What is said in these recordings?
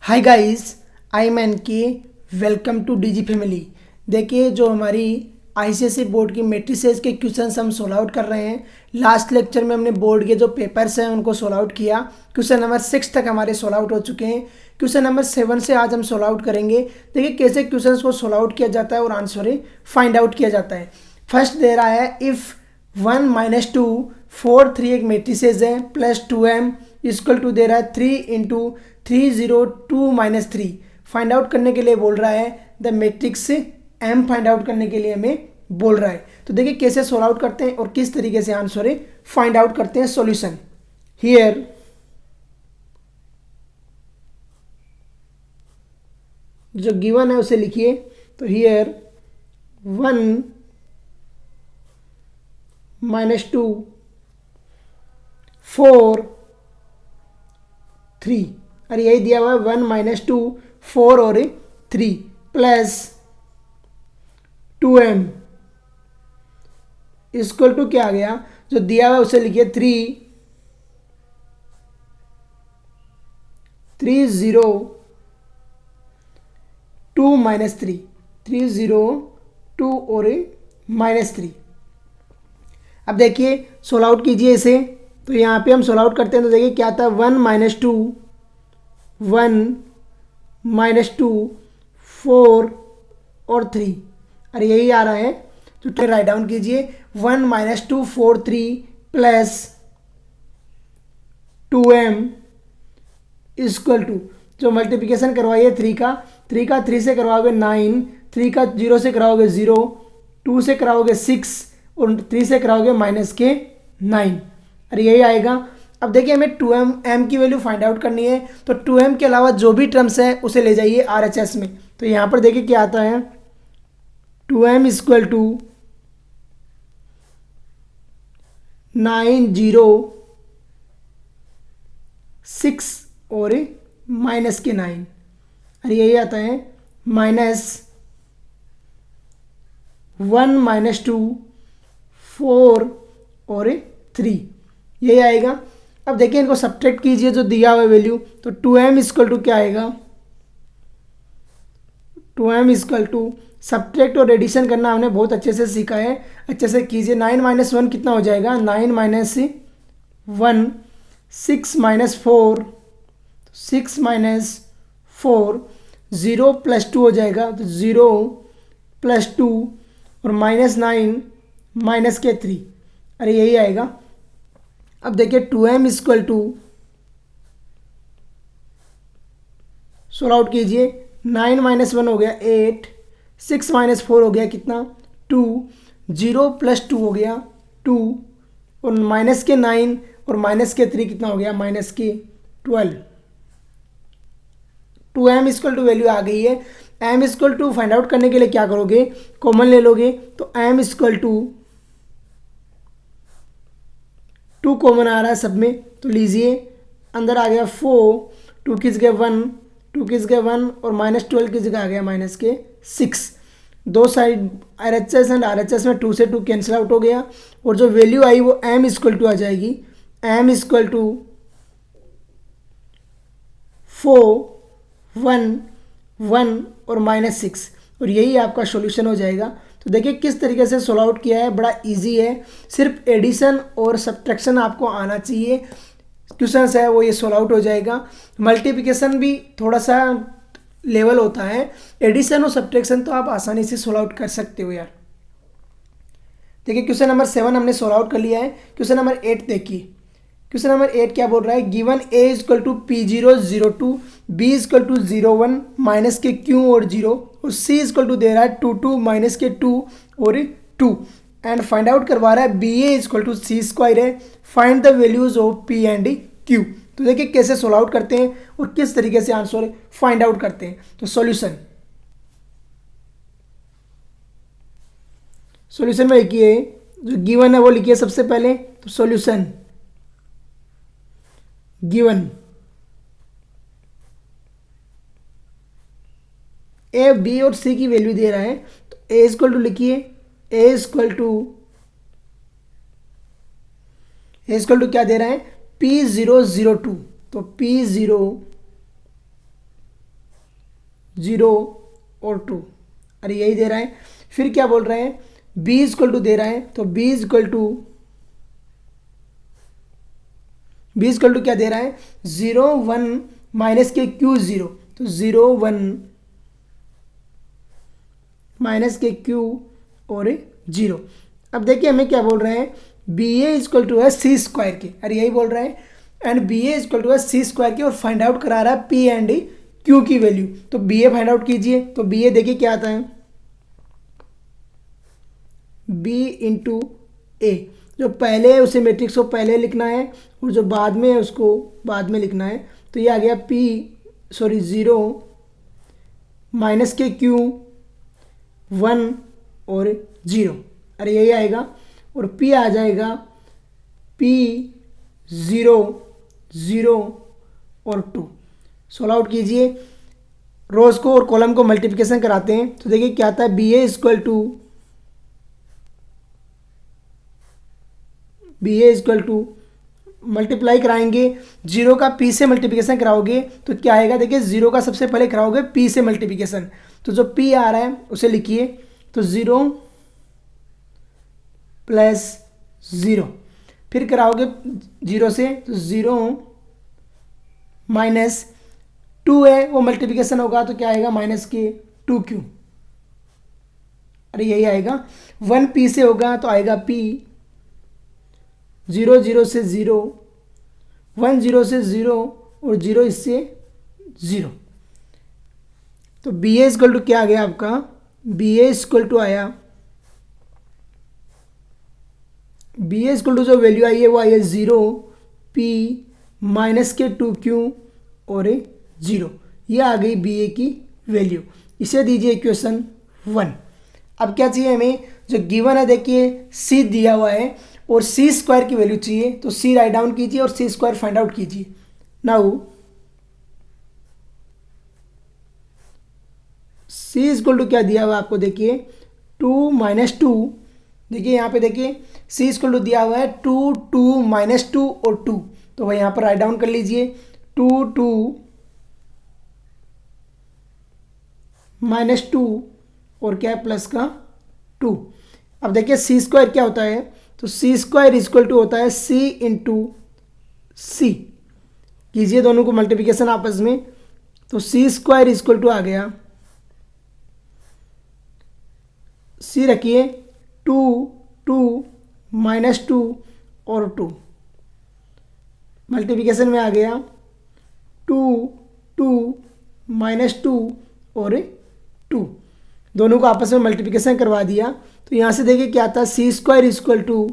Hi guys, I am N K. Welcome to DG family. देखिए, जो हमारी ICSE board की मैट्रिसेस के क्वेश्चंस हम सोल्व आउट कर रहे हैं। लास्ट लेक्चर में हमने बोर्ड के जो पेपर्स हैं उनको सोल्व आउट किया। क्वेश्चन नंबर 6 तक हमारे सोल्व आउट हो चुके हैं। क्वेश्चन नंबर 7 से आज हम सोल्व आउट करेंगे। देखिए कैसे क्वेश्चंस को सोल्व आउट किया जाता है और आंसर फाइंड आउट किया जाता है। फर्स्ट दे रहा है इफ़ 1 माइनस 2 4 3 एक मैट्रिसेस है प्लस 2m इक्वल टू दे रहा है 3 इंटू 302 माइनस 3। फाइंड आउट करने के लिए बोल रहा है the matrix m find out करने के लिए हमें बोल रहा है। तो देखिए कैसे सोल्व आउट करते हैं और किस तरीके से आंसर फाइंड आउट करते हैं। सॉल्यूशन हियर जो गिवन है उसे लिखिए। तो हियर 1 माइनस 2 4 3 और यही दिया हुआ है 1 माइनस 2 4 और 3 प्लस 2m इक्वल टू क्या आ गया, जो दिया हुआ है उसे लिखिए 302 माइनस 3 302 और माइनस 3। अब देखिए सोल्व आउट कीजिए इसे। तो यहाँ पे हम सोल्व आउट करते हैं तो देखिए क्या आता है 1 माइनस 2 4 और 3 और यही आ रहा है। तो राइट डाउन कीजिए 1 minus 2 4 3 plus 2m equal to, जो मल्टीप्लिकेशन करवाइए 3 से करवाओगे 9, 3 का 0 से कराओगे 0, 2 से कराओगे 6 और 3 से कराओगे माइनस के 9 और यही आएगा। अब देखिए हमें 2m की वैल्यू फाइंड आउट करनी है। तो 2m के अलावा जो भी टर्म्स है उसे ले जाइए RHS में। तो यहाँ पर देखिए क्या आता है 2m इक्वल टू 906 और माइनस के 9 और यही आता है माइनस 1 माइनस 2 4 और 3 यही आएगा। अब देखिए इनको सब्ट्रैक्ट कीजिए जो दिया हुआ वैल्यू। तो 2m इक्वल टू क्या आएगा, 2m इक्वल टू सब्ट्रैक्ट और एडिशन करना हमने बहुत अच्छे से सीखा है, अच्छे से कीजिए। 9 माइनस 1 कितना हो जाएगा, 9 माइनस 1 6 माइनस 4 6 माइनस 4 0 प्लस 2 हो जाएगा। तो 0 प्लस 2 और माइनस 9 माइनस के 3 अरे यही आएगा। अब देखिए 2m equal to solve out कीजिए। 9 माइनस 1 हो गया 8, 6 माइनस 4 हो गया कितना 2, 0 प्लस 2 हो गया 2 और माइनस के 9 और माइनस के 3 कितना हो गया माइनस के 12। 2m इक्वल टू वैल्यू आ गई है। m equal to find out करने के लिए क्या करोगे, कॉमन ले लोगे। तो m इक्वल टू 2 कॉमन आ रहा है सब में तो लीजिए, अंदर आ गया 4, 2 किस गए 1, 2 किस गए 1 और माइनस 12 की जगह आ गया माइनस के 6। दो साइड RHS एंड RHS में 2 से 2 कैंसिल आउट हो गया और जो वैल्यू आई वो m इक्वल टू आ जाएगी, m इक्वल टू 4 1 1 और माइनस 6 और यही आपका सॉल्यूशन हो जाएगा। तो देखिए किस तरीके से सोल्व आउट किया है, बड़ा इजी है। सिर्फ एडिशन और सब्ट्रैक्शन आपको आना चाहिए, क्वेश्चंस है वो ये सोल्व आउट हो जाएगा। मल्टीप्लिकेशन भी थोड़ा सा लेवल होता है, एडिशन और सब्ट्रैक्शन तो आप आसानी से सोल्व आउट कर सकते हो यार। देखिए क्वेश्चन नंबर 7 हमने सोल्व आउट कर लिया है। क्वेश्चन नंबर 8 देखिए। क्वेश्चन नंबर 8 क्या बोल रहा है, given a equal to P0 b equal to 01 minus के q और 0 और c इक्वल टू दे रहा है 2 माइनस के 2 और 2 एंड फाइंड आउट करवा रहा है ba equal to c square है। Find the values of p and q। तो देखिए कैसे सोल्व आउट करते हैं और किस तरीके से आंसर फाइंड आउट करते हैं। तो सॉल्यूशन में लिखिए, जो गिवन है वो लिखिए सबसे पहले। तो सॉल्यूशन गिवन ए बी और सी की वैल्यू दे रहा है तो ए इक्वल टू लिखिए, ए इक्वल टू क्या दे रहा है P002। तो P002 0 और 2, अरे यही दे रहा है। फिर क्या बोल रहे हैं, b इक्वल टू दे रहा है, तो b इक्वल टू क्या दे रहा है, 0 1 माइनस के क्यू 0, तो 0 1 माइनस के क्यू और 0। अब देखिए हमें क्या बोल रहे हैं, बी ए इक्वल टू है सी स्क्वायर के, अरे यही बोल रहे हैं, and B A equal to है सी स्क्वायर के, और फाइंड आउट करा रहा है पी एंड क्यू की वैल्यू। तो बी ए फाइंड आउट कीजिए, तो बी ए देखिए क्या आता है, बी इंटू ए, जो पहले है उसे मैट्रिक्स को पहले लिखना है, और जो बाद में है उसको बाद में लिखना है। तो ये आ गया पी 0 माइनस के क्यू 1 और 0, अरे यही आएगा। और p आ जाएगा p 0 0 और 2। सोल्व आउट कीजिए, रोज को और कॉलम को मल्टीप्लिकेशन कराते हैं, तो देखिए क्या आता है, B A equal to multiply कराएंगे, 0 का p से मल्टीप्लिकेशन कराओगे तो क्या आएगा, देखिए 0 का सबसे पहले कराओगे p से मल्टीप्लिकेशन, तो जो p आ रहा है उसे लिखिए, तो 0 प्लस 0, फिर कराओगे 0 से, तो 0 माइनस 2 है वो मल्टीप्लिकेशन होगा, तो क्या आएगा, माइनस के 2q, अरे यही आएगा। 1 p से होगा तो आएगा p, 0 0 से 0, 1 0 से 0 और 0 इससे 0। तो बी ए इक्वल टू क्या आ गया आपका, बी ए इक्वल टू आया, बी ए इक्वल टू जो वैल्यू आई है वो आई है 0 p माइनस के 2q और 0, ये आ गई बी ए की वैल्यू। इसे दीजिए इक्वेशन 1। अब क्या चाहिए हमें, जो गिवन है देखिए c दिया हुआ है और सी स्क्वायर की वैल्यू चाहिए, तो सी राइट डाउन कीजिए और सी स्क्वायर फाइंड आउट कीजिए। नाउ सी इक्वल टू क्या दिया हुआ है आपको, देखिए 2 माइनस 2, देखिए यहाँ पे देखिए सी इक्वल टू दिया हुआ है 2 2 माइनस 2 और 2, तो वह यहाँ पर राइट डाउन कर लीजिए, 2 2 माइनस 2 और क्या है प्लस का 2। अब देखिए सी स्क्वायर क्या होता है, तो सी स्क्वायर इक्वल टू होता है सी इंटू सी, कीजिए दोनों को मल्टीप्लिकेशन आपस में, तो सी स्क्वायर इक्वल टू आ गया, सी रखिए 2 2 माइनस 2 और 2, मल्टीप्लिकेशन में आ गया 2 2 माइनस 2 और 2, दोनों को आपस में मल्टीप्लिकेशन करवा दिया। तो यहाँ से देखिए क्या आता है, सी स्क्वायर इक्वल टू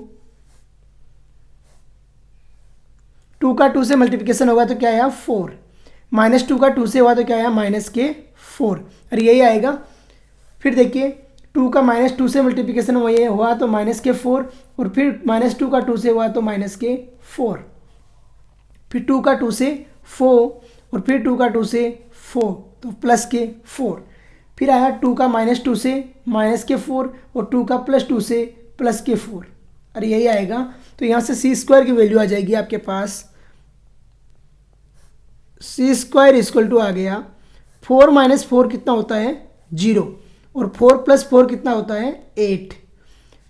2 का 2 से मल्टीप्लिकेशन होगा तो क्या आया 4, माइनस 2 का 2 से हुआ तो क्या आया माइनस के 4, अरे यही आएगा। फिर देखिए 2 का माइनस 2 से मल्टीप्लिकेशन हुआ तो माइनस के 4, और फिर माइनस 2 का 2 से हुआ तो माइनस के 4, फिर 2 का 2 से 4, और फिर 2 का 2 से 4 तो प्लस के 4, फिर आया 2 का माइनस 2 से माइनस के 4, और 2 का प्लस 2 से प्लस के 4, अरे यही आएगा। तो यहाँ से सी स्क्वायर की वैल्यू आ जाएगी आपके पास, सी स्क्वायर इक्वल टू आ गया 4 माइनस 4 कितना होता है 0, और 4 प्लस 4 कितना होता है 8,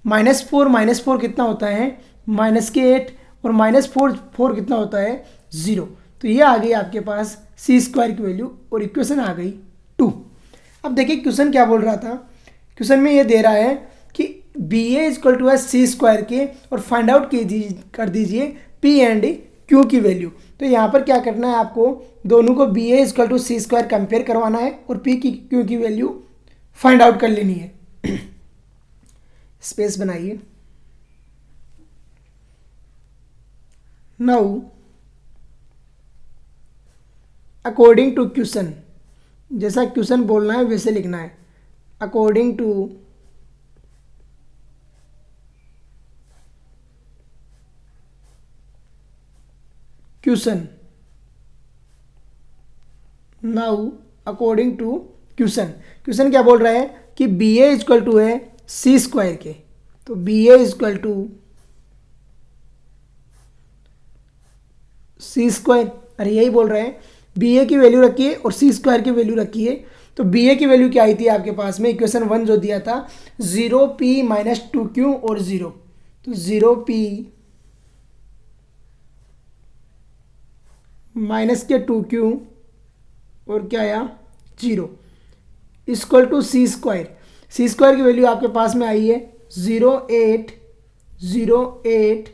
माइनस 4 कितना होता है माइनस के 8, और माइनस 4 कितना होता है 0। तो ये आ गई आपके पास सी स्क्वायर की वैल्यू, और इक्वेशन आ गई 2। अब देखिए क्वेश्चन क्या बोल रहा था, क्वेश्चन में ये दे रहा है कि बी ए इक्वल टू है सी स्क्वायर के, और फाइंड आउट कर दीजिए पी एंड क्यू की वैल्यू। तो यहाँ पर क्या करना है आपको, दोनों को B A equal to C square compare करवाना है, और पी की क्यू की वैल्यू फाइंड आउट कर लेनी है। स्पेस बनाइए। नाउ अकॉर्डिंग टू क्वेश्चन, जैसा क्वेश्चन बोलना है वैसे लिखना है, according to question. Now according to question, question क्या बोल रहा है कि बी ए इक्वल टू है सी स्क्वायर के, तो B A equal to C square, अरे यही बोल रहे हैं, बी ए की वैल्यू रखिए और सी स्क्वायर की वैल्यू रखिए, तो बी ए की वैल्यू क्या आई थी आपके पास में, इक्वेशन 1 जो दिया था 0p माइनस 2q और 0, तो 0p माइनस के 2q और क्या आया 0 equal to C square. C square की वैल्यू आपके पास में आई है 0.8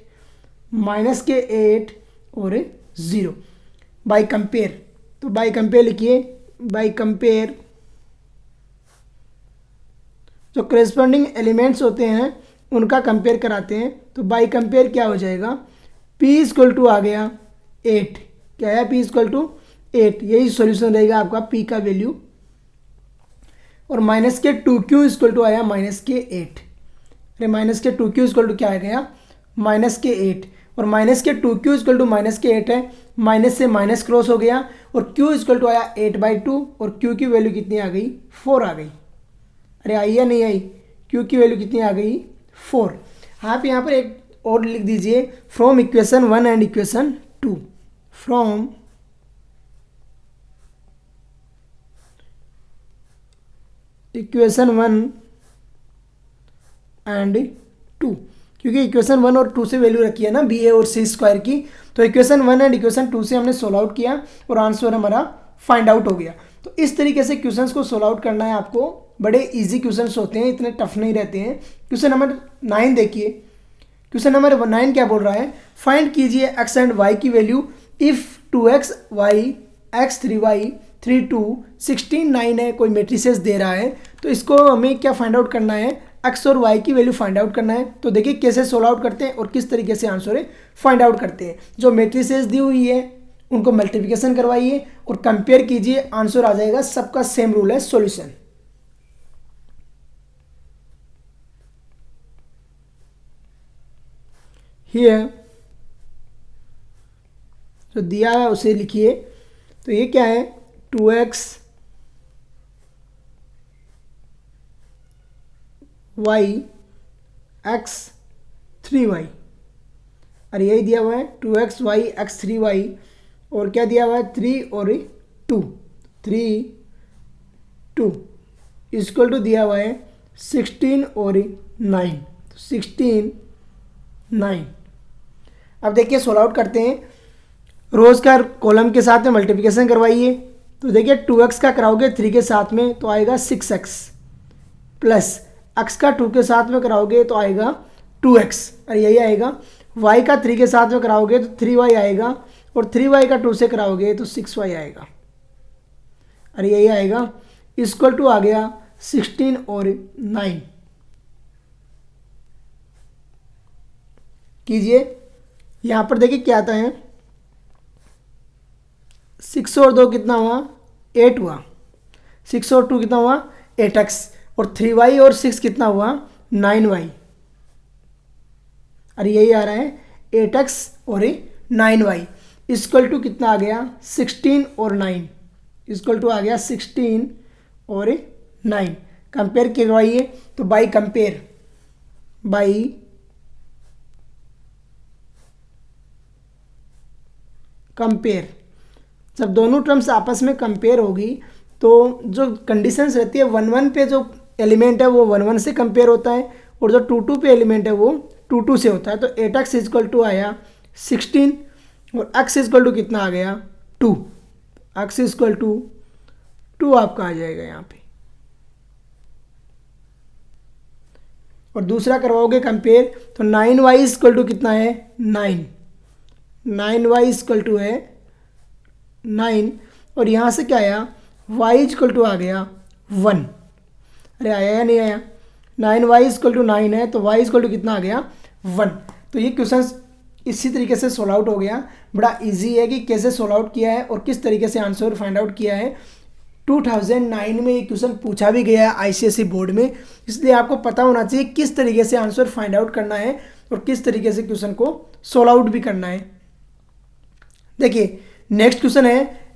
माइनस के 8 और 0 बाई कंपेयर। तो बाई कंपेयर लिखिए, बाई कंपेयर जो करेस्पॉन्डिंग एलिमेंट्स होते हैं उनका कंपेयर कराते हैं। तो बाई कंपेयर क्या हो जाएगा, p इक्वल टू आ गया 8, क्या है p इक्वल टू 8, यही सॉल्यूशन रहेगा आपका p का वैल्यू। और माइनस के 2q इक्वल टू आया माइनस के 8, अरे माइनस के 2q इक्वल टू क्या आ गया माइनस के 8, और माइनस के 2q इक्वल टू माइनस के 8 है, माइनस से माइनस क्रॉस हो गया और q इक्वल टू आया 8/2 और q की वैल्यू कितनी आ गई 4 आ गई। अरे आई या नहीं आई, q की वैल्यू कितनी आ गई 4। आप यहाँ पर एक और लिख दीजिए, from equation 1 and equation 2, from equation 1 and 2, क्योंकि इक्वेशन 1 और 2 से वैल्यू रखी है ना बी ए और सी स्क्वायर की, तो इक्वेशन 1 एंड इक्वेशन 2 से हमने सोल्व आउट किया और आंसर हमारा फाइंड आउट हो गया। तो इस तरीके से क्वेश्चंस को सोल्व आउट करना है आपको, बड़े इजी क्वेश्चंस होते हैं, इतने टफ नहीं रहते हैं। क्वेश्चन नंबर 9 देखिए, क्वेश्चन नंबर 9 क्या बोल रहा है, फाइंड कीजिए x एंड y की value if 2x y x 3y 3 2 16 9 है, कोई मेट्रिसेस दे रहा है। तो इसको हमें क्या फाइंड आउट करना है, x और y की वैल्यू फाइंड आउट करना है। तो देखिए कैसे सोल्व आउट करते हैं और किस तरीके से आंसर फाइंड आउट करते हैं। जो मेट्रिसेस दी हुई है उनको मल्टीप्लिकेशन करवाइए और कंपेयर कीजिए, आंसर आ जाएगा, सबका सेम रूल है सॉल्यूशन। हियर जो दिया है उसे लिखिए। तो ये क्या है 2x y x 3y, और यही दिया हुआ है 2x y x 3y, और क्या दिया हुआ है 3 और 2 3 2 इक्वल टू दिया हुआ है 16 और 9, 16 9। अब देखिए सोल्व आउट करते हैं, रोज का कॉलम के साथ में मल्टीप्लिकेशन करवाइए। तो देखिए 2x का कराओगे 3 के साथ में तो आएगा 6x, प्लस x का 2 के साथ में कराओगे तो आएगा 2x, और यही आएगा। y का 3 के साथ में कराओगे तो 3y आएगा, और 3y का 2 से कराओगे तो 6y आएगा, और यही आएगा। इक्वल टू आ गया 16 और 9। कीजिए, यहाँ पर देखिए क्या आता है, 6 और 2 कितना हुआ 8 हुआ, 6 और 2 कितना हुआ 8x, और 3y और 6 कितना हुआ 9y, और यही आ रहा है 8x और 9y इक्वल टू कितना आ गया 16 और 9, इक्वल टू आ गया 16 और 9। कंपेयर करवाइए, तो बाई कंपेयर, बाई कंपेयर, जब दोनों टर्म्स आपस में कंपेयर होगी तो जो कंडीशंस रहती है 1 1 पे जो एलिमेंट है वो 1 1 से कंपेयर होता है, और जो 2 2 पे एलिमेंट है वो 2 2 से होता है। तो 8x इक्वल टू आया 16 और x इक्वल टू कितना आ गया 2, x इक्वल टू 2 आपका आ जाएगा यहाँ पे। और दूसरा करवाओगे कंपेयर, तो 9y इक्वल टू कितना है 9, 9y इक्वल टू है 9, और यहाँ से क्या आया y इक्वल टू आ गया 1, अरे आया या नहीं आया, 9y इक्वल टू 9 है तो y इक्वल टू कितना आ गया 1। तो ये क्वेश्चन इसी तरीके से सोल्व आउट हो गया। बड़ा इजी है कि कैसे सोल्व आउट किया है और किस तरीके से आंसर फाइंड आउट किया है। 2009 में ये क्वेश्चन पूछा भी गया है आईसीएसई बोर्ड में, इसलिए आपको पता होना चाहिए किस तरीके से आंसर फाइंड आउट करना है और किस तरीके से क्वेश्चन को सोल्व आउट भी करना है। देखिए नेक्स्ट क्वेश्चन है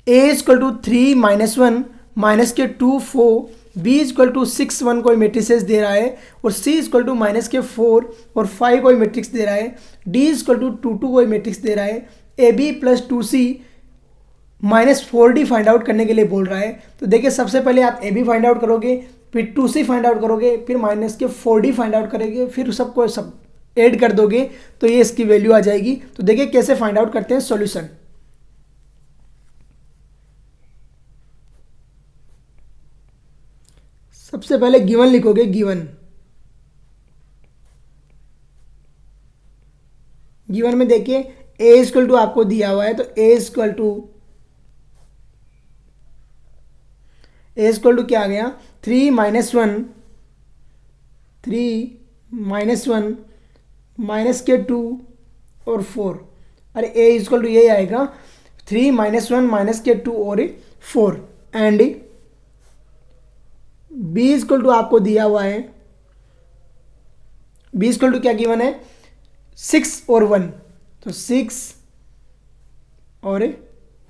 a इक्वल टू 3 - 1 माइनस के 2 4, b इक्वल टू 6 1 कोई मेट्रिसेस दे रहा है, और c इक्वल टू माइनस के 4 और 5 कोई मैट्रिक्स दे रहा है, d इक्वल टू 2 2 कोई मैट्रिक्स दे रहा है, ab plus 2c -4d find out करने के लिए बोल रहा है। तो देखिए सबसे पहले आप ए बी फाइंड आउट करोगे, फिर 2c फाइंड आउट करोगे, फिर -4d फाइंड आउट करेंगे, फिर सबको सब ऐड कर दोगे तो ये इसकी वैल्यू आ जाएगी। तो देखिए कैसे फाइंड आउट करते हैं सॉल्यूशन। सबसे पहले गिवन लिखोगे, गिवन में देखिए ए इक्वल टू आपको दिया हुआ है, तो ए इक्वल टू क्या आ गया, 3 - 1 -2 और 4। अरे ए इक्वल टू यही आएगा, 3 - 1 -2 और 4। एंड बी इक्वल टू आपको दिया हुआ है, बी इक्वल टू क्या गिवन है, 6 और 1, तो 6 और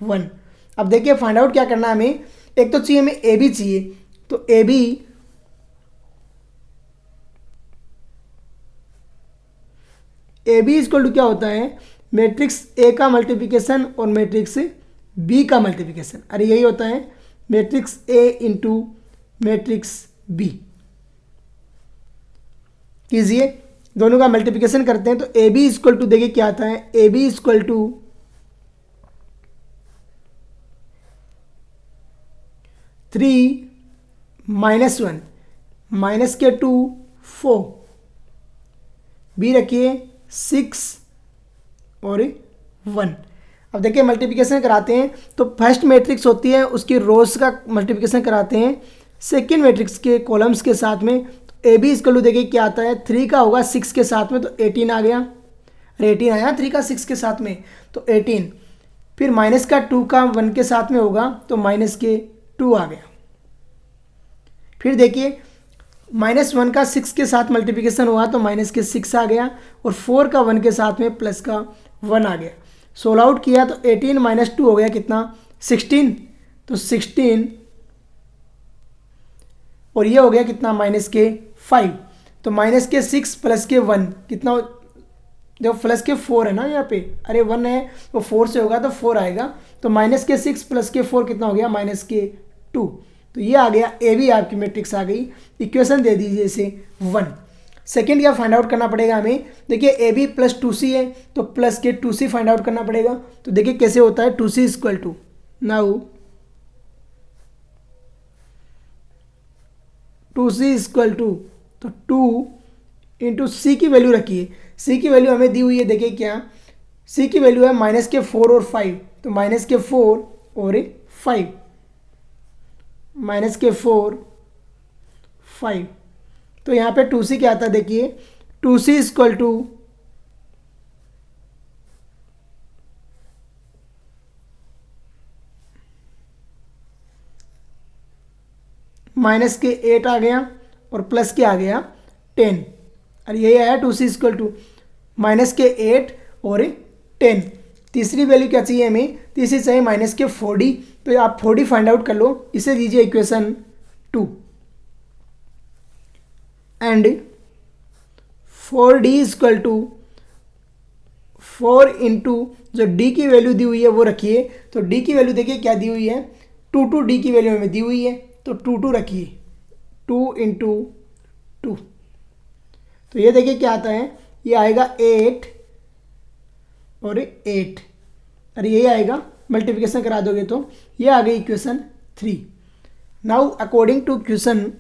1। अब देखिए फाइंड आउट क्या करना है हमें, एक तो चाहिए हमें ए बी चाहिए, तो ए बी इक्वल टू क्या होता है, मैट्रिक्स ए का मल्टीप्लिकेशन और मैट्रिक्स बी का मल्टीप्लिकेशन। अरे यही होता है matrix A into matrix B. कीजिए, दोनों का मल्टीप्लिकेशन करते हैं, तो ए बी इक्वल टू देखिए क्या आता है, A B equal to 3 - 1 -2 4, B रखिए 6 और 1। अब देखिए मल्टीप्लिकेशन कराते हैं, तो फर्स्ट मैट्रिक्स होती है उसकी रोज का मल्टीप्लिकेशन कराते हैं सेकेंड मैट्रिक्स के कॉलम्स के साथ में। तो ए बी इक्वल टू देखिए क्या आता है, 3 का होगा 6 के साथ में, तो 18 आ गया। अरे 18 आया 3 का 6 के साथ में, तो 18। फिर माइनस का 2 का 1 के साथ में होगा, तो -2 आ गया। फिर देखिए -1 का 6 के साथ मल्टीप्लिकेशन हुआ, तो -6 आ गया, और 4 का 1 के साथ में +1 आ गया। सोल आउट किया तो 18 - 2 हो गया कितना, 16, तो 16, और ये हो गया कितना, -5। तो -6 + 1 कितना, जो +4 है ना यहाँ पे, अरे 1 है तो 4 से होगा तो 4 आएगा, तो -6 + 4 कितना हो गया, -2। तो ये आ गया, ए बी आपकी मैट्रिक्स आ गई। इक्वेशन दे दीजिए इसे 1। सेकेंड क्या फाइंड आउट करना पड़ेगा हमें, देखिए ए बी + 2c है, तो +2c फाइंड आउट करना पड़ेगा। तो देखिए कैसे होता है, 2c equal to, now 2c equal to, तो 2 इंटू सी की वैल्यू रखिए, सी की वैल्यू हमें दी हुई है, देखिए क्या, सी की वैल्यू है -4 और 5, तो -4 और 5, -4 5। तो यहाँ पे 2c क्या आता है, देखिए 2c इक्वल टू -8 आ गया, और प्लस के आ गया 10। और यही आया 2c इक्वल टू -8 और 10। तीसरी वैल्यू क्या चाहिए हमें, तीसरी चाहिए -4d, तो आप 4d फाइंड आउट कर लो, इसे दीजिए equation 2। And 4d equal to 4 into जो d की वैल्यू दी हुई है वो रखिए, तो d की वैल्यू देखिए क्या दी हुई है, 2 d की वैल्यू हमें दी हुई है, तो 2 रखिए, 2 इंटू 2। तो ये देखिए क्या आता है, ये आएगा 8 और 8, अरे यही आएगा, मल्टीप्लिकेशन करा दोगे तो ये आ गई equation 3। Now according to question,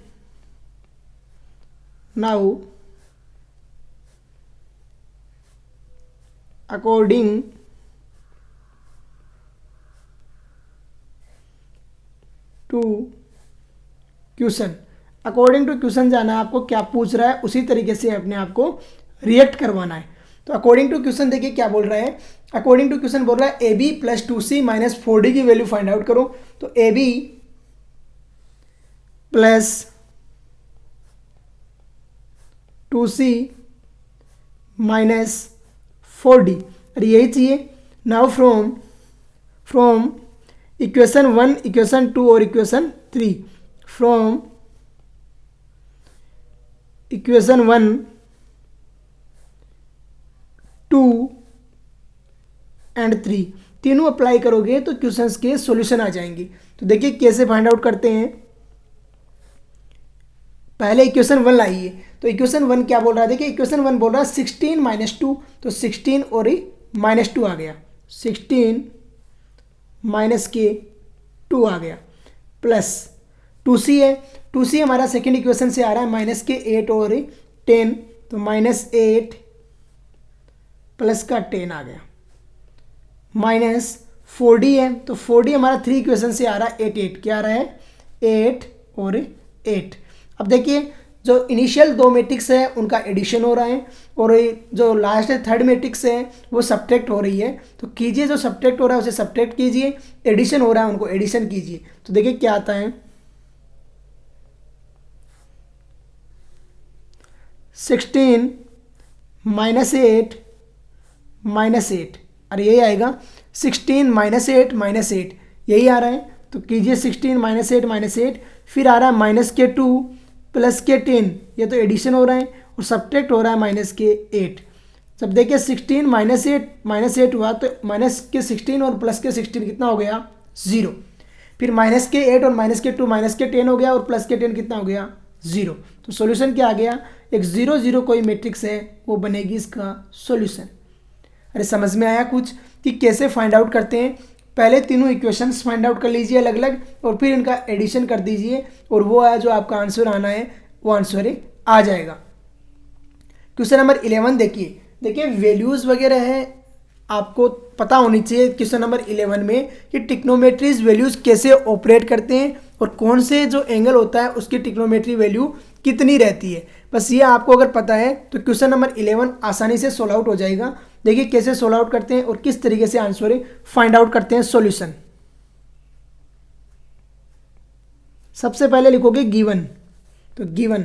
now according to question, according to question जाना है आपको, क्या पूछ रहा है उसी तरीके से अपने आप को रिएक्ट करवाना है। तो अकॉर्डिंग टू क्वेश्चन देखिए क्या बोल रहा है, अकॉर्डिंग टू क्वेश्चन बोल रहा है ए बी + 2c - 4d की वैल्यू फाइंड आउट करो। तो ए बी + 2c - 4d, अरे यही चाहिए। नाउ फ्रॉम इक्वेशन 1, इक्वेशन 2 और इक्वेशन 3, फ्रॉम इक्वेशन 1, 2 एंड 3, तीनों अप्लाई करोगे तो क्वेश्चंस के सॉल्यूशन आ जाएंगे। तो देखिए कैसे फाइंड आउट करते हैं। पहले इक्वेशन 1 लाइए। तो इक्वेशन 1 क्या बोल रहा है, देखिए इक्वेशन 1 बोल रहा है 16 माइनस 2, तो 16 और माइनस 2 आ गया, 16 माइनस के 2 आ गया, प्लस 2c है, 2c हमारा सेकेंड इक्वेशन से आ रहा है माइनस के 8 और 10, तो माइनस 8 प्लस का 10 आ गया, माइनस 4d है, तो 4d हमारा 3 इक्वेशन से आ रहा है 8 8, क्या आ रहा है 8 और 8। अब देखिए जो इनिशियल दो मैट्रिक्स है उनका एडिशन हो रहा है और जो लास्ट है थर्ड मैट्रिक्स है वो सब्ट्रैक्ट हो रही है। तो कीजिए, जो सब्ट्रैक्ट हो रहा है उसे सब्ट्रैक्ट कीजिए, एडिशन हो रहा है उनको एडिशन कीजिए। तो देखिए क्या आता है, 16 माइनस 8 माइनस 8, अरे यही आएगा 16 माइनस 8 माइनस 8, यही आ रहा है। तो कीजिए 16 माइनस 8 माइनस 8, फिर आ रहा है माइनस के 2 प्लस के 10, ये तो एडिशन हो रहा है और सब्ट्रैक्ट हो रहा है माइनस के 8। जब देखिए 16 माइनस 8 हुआ तो माइनस के 16 और प्लस के 16 कितना हो गया 0, फिर माइनस के 8 और माइनस के 2 माइनस के 10 हो गया और प्लस के 10 कितना हो गया 0। तो सॉल्यूशन क्या आ गया, एक 0 0 कोई मैट्रिक्स है वो बनेगी इसका सॉल्यूशन। अरे समझ में आया कुछ कि कैसे फाइंड आउट करते हैं। पहले तीनों इक्वेशंस फाइंड आउट कर लीजिए अलग अलग और फिर इनका एडिशन कर दीजिए और वो है जो आपका आंसर आना है वो आंसर आ जाएगा। क्वेश्चन नंबर 11 देखिए वैल्यूज़ वगैरह है आपको पता होनी चाहिए क्वेश्चन नंबर 11 में कि ट्रिग्नोमेट्रीज वैल्यूज़ कैसे ऑपरेट करते हैं और कौन से जो एंगल होता है उसकी ट्रिग्नोमेट्री वैल्यू कितनी रहती है। बस ये आपको अगर पता है तो क्वेश्चन नंबर 11 आसानी से सोल्व आउट हो जाएगा। देखिए कैसे सोल्व आउट करते हैं और किस तरीके से आंसर फाइंड आउट करते हैं सॉल्यूशन। सबसे पहले लिखोगे गिवन, तो गिवन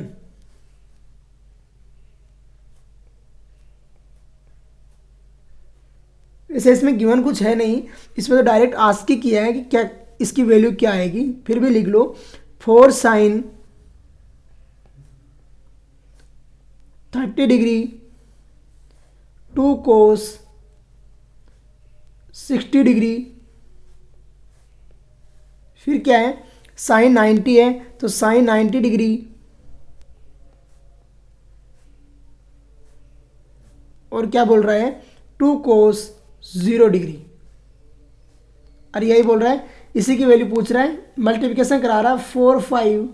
वैसे इसमें गिवन कुछ है नहीं, इसमें तो डायरेक्ट आस्क ही किया है कि क्या इसकी वैल्यू क्या आएगी, फिर भी लिख लो 4 sin 30 डिग्री 2 cos 60 डिग्री, फिर क्या है साइन 90 है तो साइन 90 डिग्री और क्या बोल रहा है 2 cos 0 डिग्री। अरे यही बोल रहा है, इसी की वैल्यू पूछ रहा है, मल्टीप्लिकेशन करा रहा है 4 5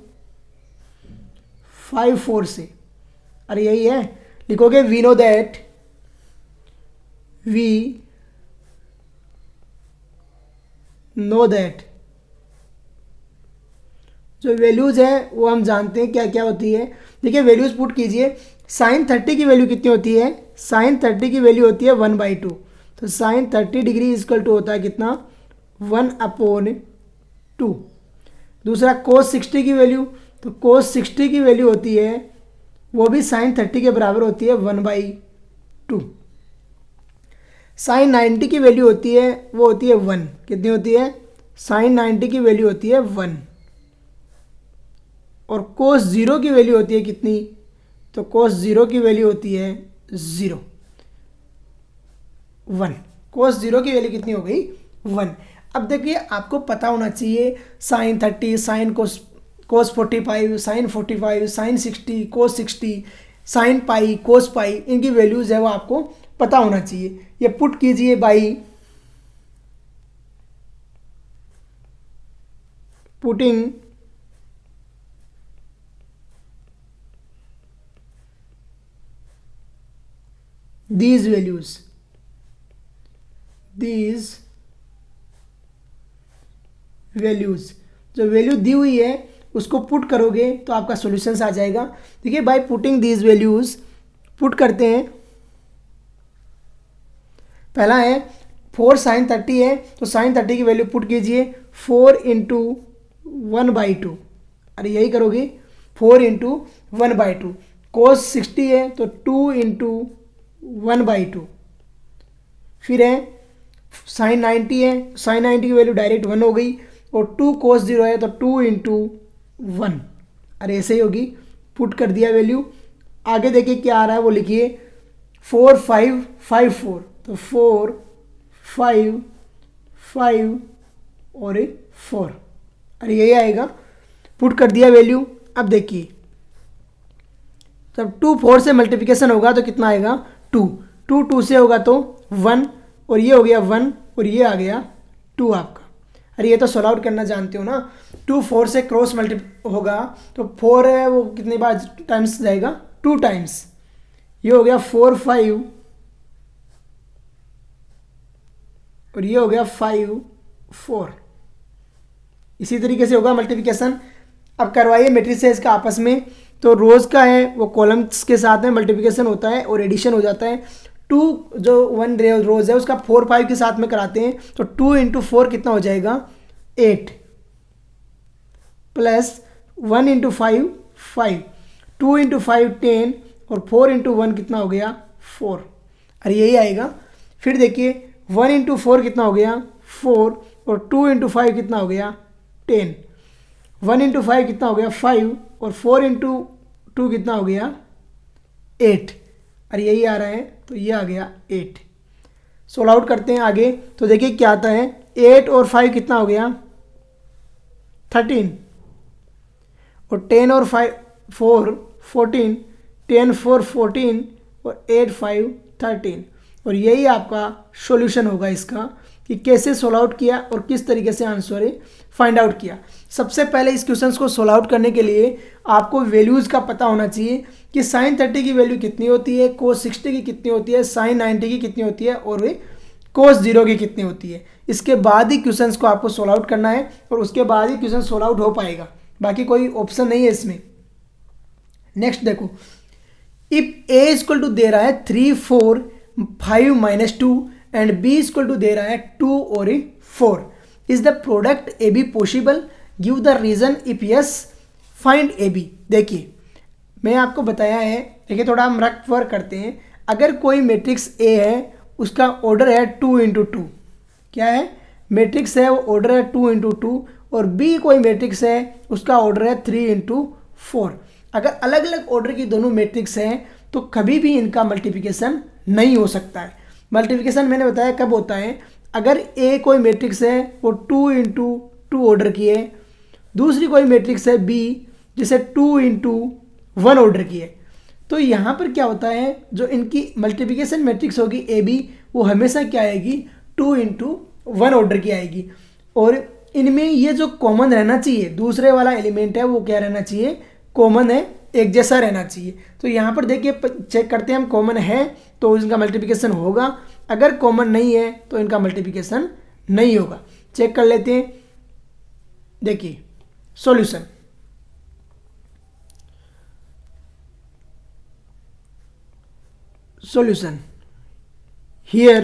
5 4 से। अरे यही है, लिखोगे वी नो दैट जो वैल्यूज़ है वो हम जानते हैं क्या क्या होती है। देखिए वैल्यूज़ पुट कीजिए, साइन 30 की वैल्यू कितनी होती है, साइन 30 की वैल्यू होती है 1/2, तो साइन 30 डिग्री इजकल टू होता है कितना 1/2। दूसरा कोस 60 की वैल्यू, तो कोस 60 की वैल्यू होती है वो भी साइन 30 के बराबर होती है 1/2। साइन 90 की वैल्यू होती है वो होती है 1, कितनी होती है साइन 90 की वैल्यू होती है 1, और कोस 0 की वैल्यू होती है कितनी, तो कोस 0 की वैल्यू होती है 0 1, कोस 0 की वैल्यू कितनी हो गई 1। अब देखिए आपको पता होना चाहिए sine 30 sine cos 45 sine 45 sine 60 cos 60 sine pi cos pi, इनकी वैल्यूज़ है वो आपको पता होना चाहिए। ये पुट कीजिए बाई पुटिंग these वैल्यूज़ जो वैल्यू दी हुई है उसको पुट करोगे तो आपका सॉल्यूशंस आ जाएगा। देखिए by putting these values put करते हैं, पहला है 4 sin 30 है तो sin 30 की वैल्यू पुट कीजिए 4 × 1/2, अरे यही करोगे 4 × 1/2। cos 60 है तो 2 × 1/2, फिर है साइन 90 है, साइन 90 की वैल्यू डायरेक्ट 1 हो गई, और 2 cos 0 है तो 2 × 1, अरे ऐसे ही होगी, पुट कर दिया वैल्यू। आगे देखिए क्या आ रहा है वो लिखिए 4 5 5 4, तो 4 5 5 और 4, अरे यही आएगा। पुट कर दिया वैल्यू। अब देखिए जब 2 4 से मल्टीप्लिकेशन होगा तो कितना आएगा 2, 2 2 से होगा तो 1 और ये हो गया 1 और ये आ गया 2 आपका। अरे ये तो सॉल्व आउट करना जानते हो ना। 2 4 से क्रॉस मल्टीप्लाई होगा तो 4 है वो कितनी बार टाइम्स जाएगा 2 टाइम्स। ये हो गया 4 5 और ये हो गया 5 4। इसी तरीके से होगा मल्टीप्लिकेशन। अब करवाइए मैट्रिसेस का आपस में। तो रोज का है वो कॉलम्स के साथ में मल्टीप्लिकेशन होता है और एडिशन हो जाता है। 2 जो 1 रोज है उसका 4 5 के साथ में कराते हैं तो 2 इंटू 4 कितना हो जाएगा 8 प्लस 1 इंटू 5 5, 2 इंटू 5 10 और 4 इंटू 1 कितना हो गया 4। अरे यही आएगा। फिर देखिए 1 इंटू 4 कितना हो गया 4 और 2 इंटू 5 कितना हो गया 10, 1 इंटू 5 कितना हो गया 5 और 4 इंटू 2 कितना हो गया 8। अरे यही आ रहा है तो ये आ गया 8। सोल्व आउट करते हैं आगे। तो देखिए क्या आता है 8 और 5 कितना हो गया 13 और 10 और 5 4 14, 10 4 14 और 8 5 13। और यही आपका सॉल्यूशन होगा इसका कि कैसे सोल्व आउट किया और किस तरीके से आंसर फाइंड आउट किया। सबसे पहले इस क्वेश्चंस को सोल्व आउट करने के लिए आपको वैल्यूज़ का पता होना चाहिए कि sin 30 की वैल्यू कितनी होती है, cos 60 की कितनी होती है, sin 90 की कितनी होती है और वे cos 0 की कितनी होती है। इसके बाद ही क्वेश्चंस को आपको सोल्व आउट करना है और उसके बाद ही क्वेश्चन सोल्व आउट हो पाएगा, बाकी कोई ऑप्शन नहीं है इसमें। नेक्स्ट देखो, इफ a इक्वल टू दे रहा है 3 4 5 -2 एंड b इक्वल टू दे रहा है 2 और 4, is the product A B possible, give the reason, if yes find A B. देखिए मैं आपको बताया है, देखिए थोड़ा हम रख वर्क करते हैं। अगर कोई मैट्रिक्स ए है उसका ऑर्डर है 2 इंटू 2, क्या है मैट्रिक्स है वो ऑर्डर है 2 इंटू 2, और बी कोई मैट्रिक्स है उसका ऑर्डर है 3 इंटू 4। अगर अलग अलग ऑर्डर की दोनों मैट्रिक्स हैं तो कभी भी इनका मल्टीप्लिकेशन नहीं हो सकता है। मल्टीप्लिकेशन मैंने बताया कब होता है, अगर ए कोई मैट्रिक्स है वो 2 इंटू 2 ऑर्डर की है, दूसरी कोई मैट्रिक्स है बी जिसे 2 इंटू 1 ऑर्डर की है, तो यहाँ पर क्या होता है जो इनकी मल्टीप्लिकेशन मैट्रिक्स होगी ए बी वो हमेशा क्या आएगी 2 इंटू 1 ऑर्डर की आएगी। और इनमें ये जो कॉमन रहना चाहिए दूसरे वाला एलिमेंट है वो क्या रहना चाहिए कॉमन है, एक जैसा रहना चाहिए। तो यहाँ पर देखिए चेक करते हैं हम, कॉमन है तो इनका मल्टीप्लिकेशन होगा, अगर कॉमन नहीं है तो इनका मल्टीप्लिकेशन नहीं होगा। चेक कर लेते हैं। देखिए solution, solution here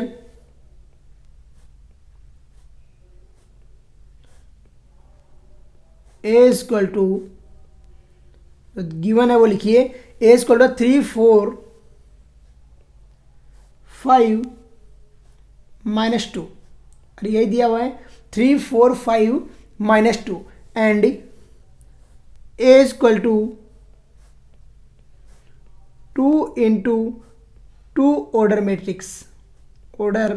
a equal to given है वो लिखिए a इक्वल टू 3 4 5 -2, अरे यही दिया हुआ है 3 4 5 -2 and a equal to 2 into 2 order matrix, order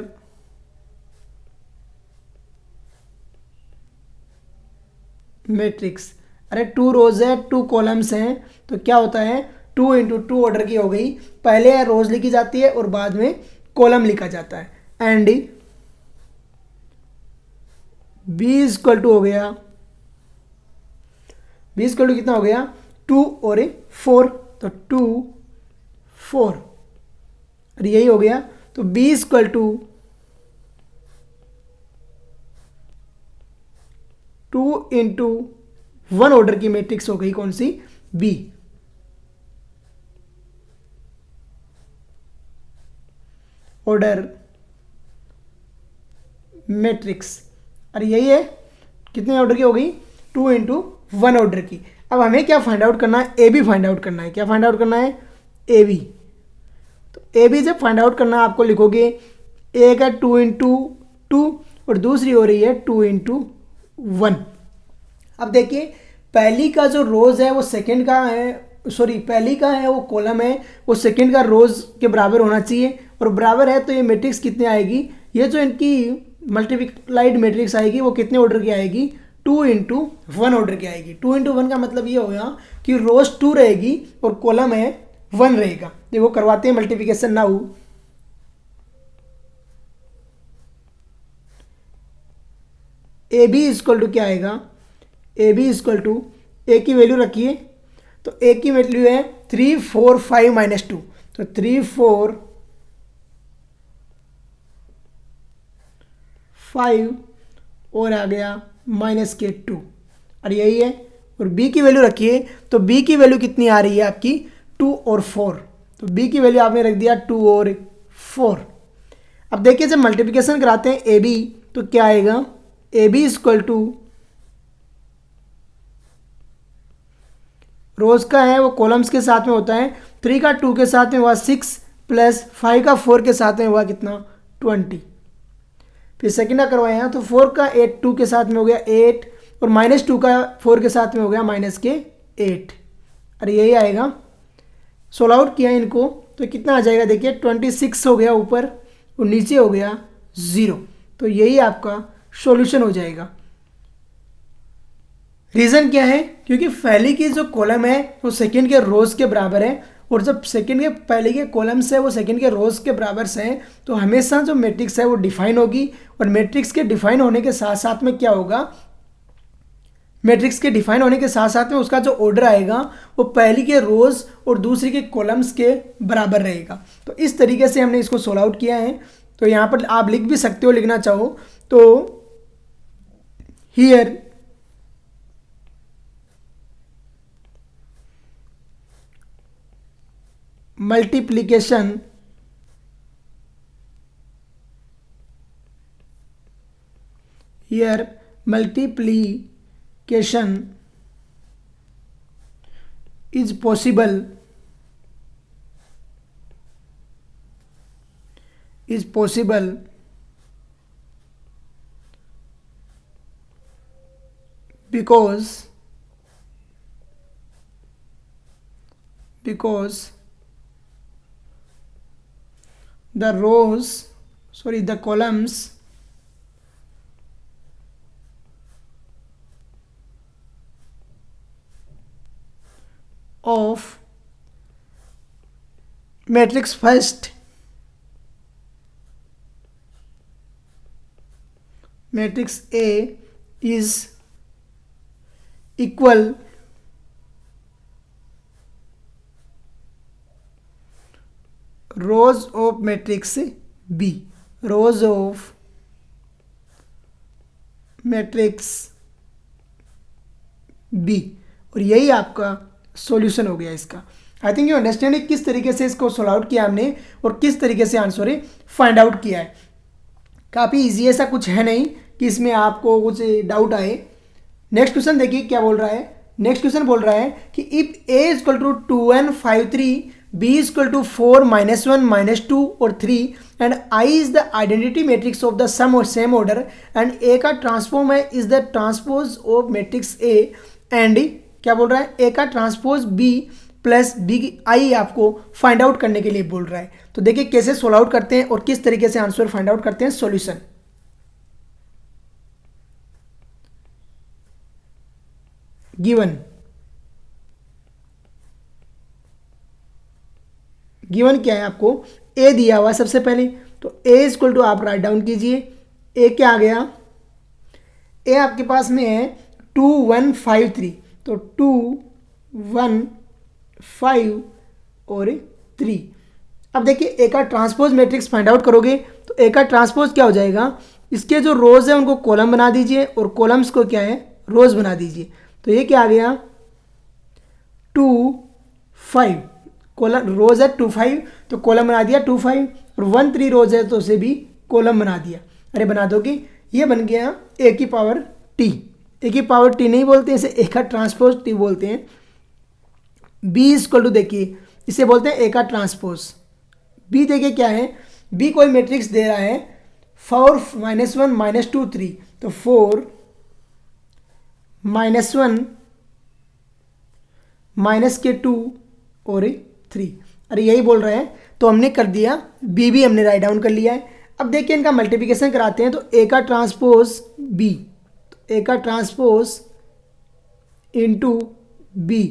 matrix. अरे 2 रोज है 2 कॉलम्स हैं तो क्या होता है 2 इंटू 2 ऑर्डर की हो गई, पहले रोज लिखी जाती है और बाद में कॉलम लिखा जाता है। एंड बी इक्वल टू हो गया, बी इक्वल टू कितना हो गया 2 और 4, तो 2 4 और यही हो गया। तो b equal to 2 into 1 order की मैट्रिक्स हो गई कौन सी b। ऑर्डर मैट्रिक्स, अरे यही है कितने ऑर्डर की हो गई 2 इंटू 1 ऑर्डर की। अब हमें क्या फाइंड आउट करना है, ए बी फाइंड आउट करना है। क्या फाइंड आउट करना है ए बी। ए बी जब फाइंड आउट करना आपको लिखोगे ए का 2 इंटू 2 और दूसरी हो रही है 2 इंटू 1। अब देखिए पहली का जो रोज है वो सेकंड का है, सॉरी पहली का है वो कॉलम है वो सेकंड का रोज के बराबर होना चाहिए, और बराबर है तो ये मैट्रिक्स कितने आएगी, ये जो इनकी मल्टीप्लाइड मैट्रिक्स आएगी वो कितने ऑर्डर की आएगी, 2 × 1 ऑर्डर की आएगी। 2 × 1 का मतलब ये होगा कि रोज 2 रहेगी और कॉलम है 1 रहेगा। देखो करवाते हैं multiplication now. A B equal to क्या आएगा, A B equal to A की वैल्यू रखिए, तो ए की वैल्यू है 3 4 5 -2, तो 3 4 5 और आ गया -2 और यही है। और b की वैल्यू रखिए, तो b की वैल्यू कितनी आ रही है आपकी 2 और 4, तो b की वैल्यू आपने रख दिया 2 और 4। अब देखिए जब मल्टीप्लिकेशन कराते हैं ए बी तो क्या आएगा, A B equal two rows का है वो कॉलम्स के साथ में होता है, 3 का 2 के साथ में हुआ 6 प्लस 5 का 4 के साथ में हुआ कितना 20। फिर सेकेंडा करवाए हैं तो 4 का 8 2 के साथ में हो गया 8 और -2 का 4 के साथ में हो गया -8। अरे यही आएगा। सोल्व आउट किया इनको तो कितना आ जाएगा, देखिए 26 हो गया ऊपर और नीचे हो गया 0, तो यही आपका सॉल्यूशन हो जाएगा। रीज़न क्या है, क्योंकि पहले की जो कॉलम है वो सेकंड के रोज के बराबर है और जब सेकंड के पहले के कॉलम्स है वो सेकंड के रोज के बराबर से हैं, तो हमेशा जो मैट्रिक्स है वो डिफाइन होगी। और मैट्रिक्स के डिफाइन होने के साथ साथ में क्या होगा, मैट्रिक्स के डिफाइन होने के साथ साथ में उसका जो ऑर्डर आएगा वो पहली के रोज और दूसरी के कॉलम्स के बराबर रहेगा। तो इस तरीके से हमने इसको सोल्व आउट किया है। तो यहाँ पर आप लिख भी सकते हो, लिखना चाहो तो here multiplication is possible because the columns of matrix first, matrix A is equal rows of matrix B, rows of matrix B, और यही आपका सॉल्यूशन हो गया इसका। आई थिंक यू अंडरस्टैंड किस तरीके से इसको सोल्व आउट किया हमने और किस तरीके से आंसर फाइंड आउट किया है। काफ़ी इजी, ऐसा कुछ है नहीं कि इसमें आपको कुछ डाउट आए। नेक्स्ट क्वेश्चन देखिए क्या बोल रहा है। नेक्स्ट क्वेश्चन बोल रहा है कि if a equal to 2n 5 3, b equal to 4 -1 -2 और 3 and I is the identity matrix of the sum और सेम ऑर्डर एंड a का ट्रांसफॉर्म है is the transpose of matrix a and क्या बोल रहा है, a का ट्रांसपोज b प्लस b की I आपको फाइंड आउट करने के लिए बोल रहा है। तो देखिए कैसे सोल्व आउट करते हैं और किस तरीके से आंसर फाइंड आउट करते हैं। सॉल्यूशन गिवन क्या है आपको, a दिया हुआ सबसे पहले, तो a इक्वल टू आप राइट डाउन कीजिए। a क्या आ गया, a आपके पास में है 2 1 5 3, तो 2 1 5 और 3। अब देखिए a का ट्रांसपोज मैट्रिक्स फाइंड आउट करोगे तो a का ट्रांसपोज क्या हो जाएगा, इसके जो रोज है उनको कॉलम बना दीजिए और कॉलम्स को क्या है रोज बना दीजिए। तो ये क्या आ गया 2 5, कॉलम रोज है 2 5 तो कॉलम बना दिया 2 5 और 1 3 रोज है तो उसे भी कॉलम बना दिया। अरे बना दोगे, ये बन गया a की पावर t। a की पावर t नहीं बोलते, इसे a का ट्रांसपोज t बोलते हैं। b इक्वल टू देखिए इसे बोलते हैं a का ट्रांसपोज। b देखिए क्या है, b कोई मैट्रिक्स दे रहा है 4 -1 -2 3, तो 4 -1 -2 और 3। अरे यही बोल रहे हैं, तो हमने कर दिया b भी हमने राइट डाउन कर लिया है। अब देखिए इनका मल्टीप्लिकेशन कराते हैं, तो ए का ट्रांसपोज बी, तो ए का transpose into B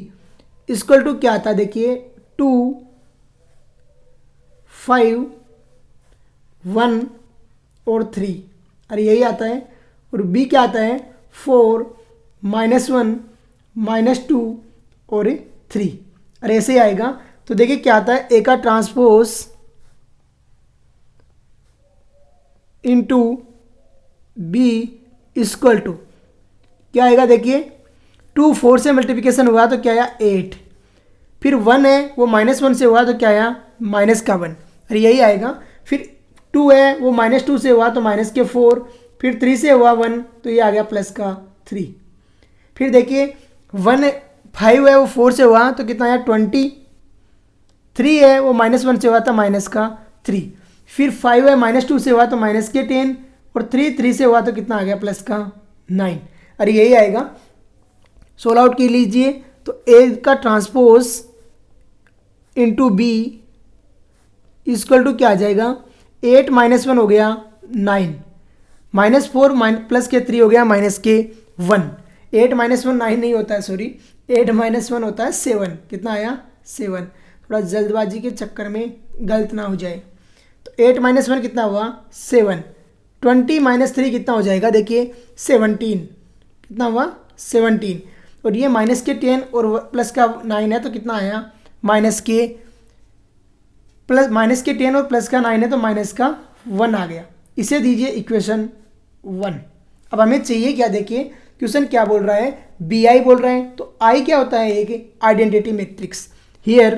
equal to क्या आता है, देखिए 2 5 1 और 3, अरे यही आता है। और बी क्या आता है, 4 -1 -2 और 3, अरे ऐसे ही आएगा। तो देखिए क्या आता है, ए का transpose into B equal to क्या आएगा, देखिए 2 4 से मल्टीप्लिकेशन हुआ तो क्या आया 8, फिर 1 है वो -1 से हुआ तो क्या आया -1, अरे यही आएगा। फिर 2 है वो -2 से हुआ तो -4, फिर 3 से हुआ 1 तो ये आ गया +3। फिर देखिए 5 है वो 4 से हुआ तो कितना आया 20, 3 है वो -1 से हुआ था -3, फिर 5 है -2 से हुआ तो -10 और 3 से हुआ तो कितना आ गया +9, अरे यही आएगा। सोल्व आउट की लीजिए, तो ए का transpose into B equal to क्या आ जाएगा, 8 -1 हो गया 9, -4 प्लस के 3 हो गया -1, 8 -1 9 नहीं होता है, सॉरी 8 -1 होता है 7, कितना आया 7, थोड़ा जल्दबाजी के चक्कर में गलत ना हो जाए। तो 8 -1 कितना हुआ 7, 20 -3 कितना हो जाएगा, देखिए 17, कितना हुआ 17, और ये -10 और प्लस का 9 है तो कितना आया -10 और प्लस का 9 है तो -1 आ गया। इसे दीजिए इक्वेशन 1। अब हमें चाहिए क्या, देखिए क्वेश्चन क्या बोल रहा है, बी आई बोल रहे हैं, तो आई क्या होता है, एक identity matrix. Here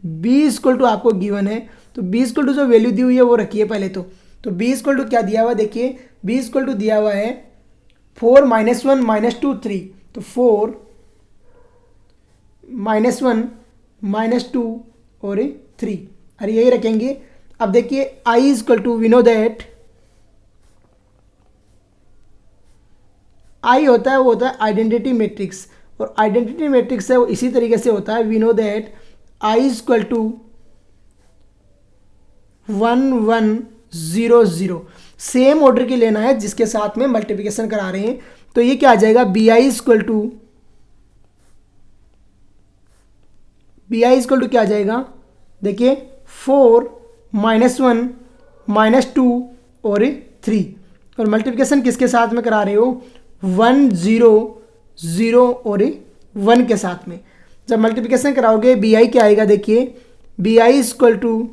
B equal to आपको गिवन है, तो बी इक्वल टू जो वैल्यू दी हुई है वो रखिए पहले। तो बी इक्वल टू क्या दिया हुआ है, देखिए बी इक्वल टू दिया हुआ है 4 -1 -2 3, तो 4 -1 -2 और 3, अरे यही रखेंगे। अब देखिए I equal to we know that I होता है वो होता है आइडेंटिटी मैट्रिक्स, और आइडेंटिटी मैट्रिक्स है वो इसी तरीके से होता है, we know that I equal to 1 1 0 0, same order की लेना है जिसके साथ में मल्टीप्लिकेशन करा रहे हैं। तो ये क्या आ जाएगा, बी आई इक्वल टू क्या आ जाएगा, देखिए 4 -1 -2 और 3, और मल्टीप्लिकेशन किसके साथ में करा रहे हो, 1 0 0 और 1 के साथ में। जब मल्टीप्लिकेशन कराओगे बी आई क्या आएगा, देखिए बी आई इक्वल टू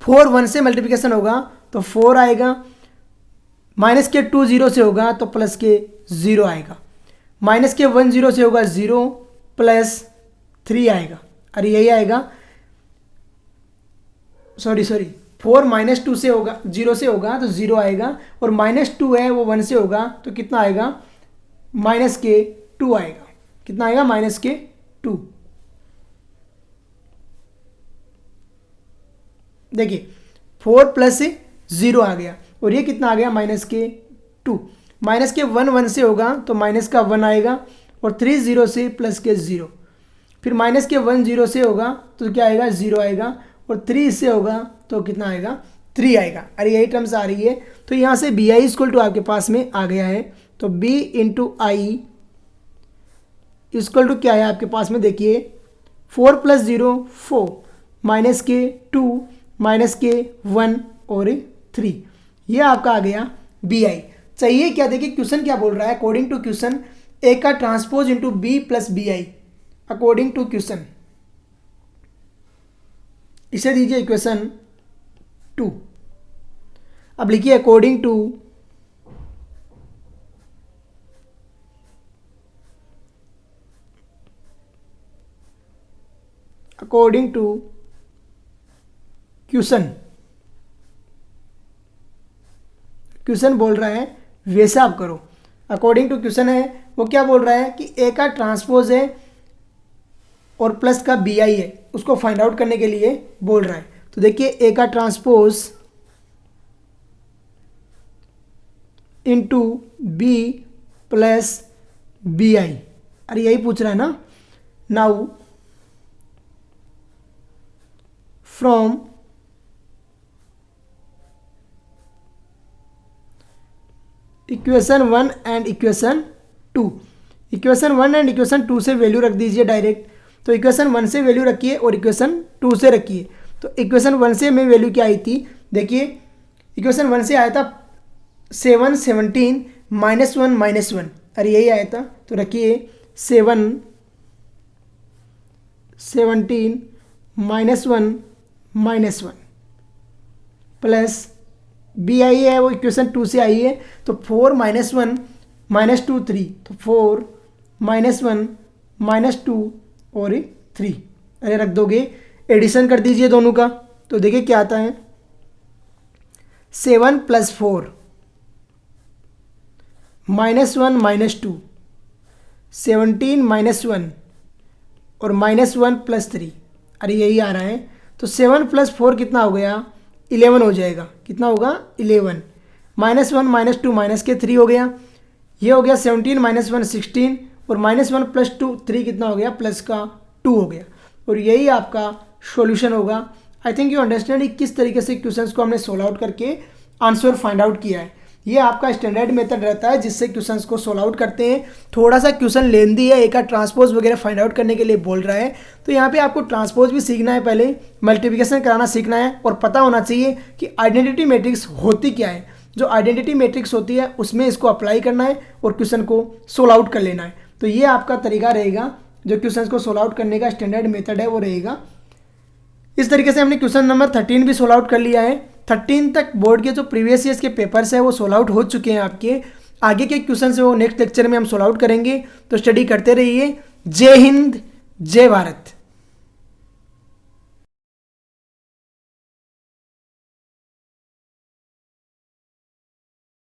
4 1 से मल्टीप्लिकेशन होगा तो 4 आएगा, माइनस के 2 0 से होगा तो प्लस के 0 आएगा, माइनस के 1 0 से होगा 0 प्लस 3 आएगा, अरे यही आएगा, सॉरी 4 -2 से होगा 0 से होगा तो 0 आएगा, और -2 है वो 1 से होगा तो कितना आएगा -2 आएगा, कितना आएगा -2। देखिए 4 प्लस 0 आ गया, और ये कितना आ गया -2, माइनस के 1 1 से होगा तो माइनस का 1 आएगा, और 3 0 से प्लस के 0, फिर माइनस के 1 0 से होगा तो क्या आएगा 0 आएगा, और 3 से होगा तो कितना आएगा 3 आएगा, अरे यही टर्म्स आ रही है। तो यहाँ से बी आई इक्वल टू आपके पास में आ गया है, तो b into I equal to क्या है आपके पास में, देखिए 4 + 0 4, माइनस के 2 माइनस के 1 और 3, ये आपका आ गया बी आई। चाहिए क्या, देखिए क्वेश्चन क्या बोल रहा है, अकॉर्डिंग टू क्वेश्चन ए का transpose into B plus B I, according to question, इसे दीजिए इक्वेशन 2। अब लिखिए अकॉर्डिंग टू क्वेश्चन बोल रहा है वैसा आप करो। अकॉर्डिंग टू क्वेश्चन है वो क्या बोल रहा है कि ए का ट्रांसपोज है और प्लस का बी आई है, उसको फाइंड आउट करने के लिए बोल रहा है। तो देखिए ए का transpose into B plus B I, अरे यही पूछ रहा है ना। Now from equation 1 and equation 2, equation 1 and equation 2 से वैल्यू रख दीजिए डायरेक्ट। तो इक्वेशन 1 से वैल्यू रखिए और इक्वेशन 2 से रखिए। तो इक्वेशन 1 से में वैल्यू क्या आई थी, देखिए इक्वेशन 1 से आया था 7 17 -1 -1, अरे यही आया था। तो रखिए 7 17 -1 -1 प्लस बी आई है वो इक्वेशन 2 से आई है। तो 4 -1 -2 3, तो 4 -1 -2 और 3, अरे रख दोगे, एडिशन कर दीजिए दोनों का। तो देखिए क्या आता है, 7 + 4 -1 -2 17 -1 और -1 + 3, अरे यही आ रहा है। तो 7 + 4 कितना हो गया, 11 हो जाएगा। कितना होगा, 11। -1 -2 -3 हो गया। ये हो गया 17 -1 16 और -1 + 2 3 कितना हो गया, +2 हो गया। और यही आपका सॉल्यूशन होगा। आई थिंक यू अंडरस्टैंड किस तरीके से क्वेश्चंस को हमने सोल्व आउट करके आंसर फाइंड आउट किया है। ये आपका स्टैंडर्ड मेथड रहता है जिससे क्वेश्चंस को सोल्व आउट करते हैं। थोड़ा सा क्वेश्चन लेंदी है, एक ट्रांसपोज वगैरह फाइंड आउट करने के लिए बोल रहा है। तो यहाँ पे आपको ट्रांसपोज भी सीखना है, पहले मल्टीप्लिकेशन कराना सीखना है और पता होना चाहिए कि आइडेंटिटी मैट्रिक्स होती क्या है। जो आइडेंटिटी मैट्रिक्स होती है उसमें इसको अप्लाई करना है और क्वेश्चन को सोल्व आउट कर लेना है। तो ये आपका तरीका रहेगा, जो क्वेश्चन को सोल्व आउट करने का स्टैंडर्ड मेथड है वो रहेगा। इस तरीके से हमने क्वेश्चन नंबर 13 भी सोल्व आउट कर लिया है। 13 तक बोर्ड के जो प्रीवियस ईयर्स के पेपर्स है वो सोल्व आउट हो चुके हैं आपके। आगे के क्वेश्चन है वो नेक्स्ट लेक्चर में हम सोल्व आउट करेंगे। तो स्टडी करते रहिए। जय हिंद, जय भारत।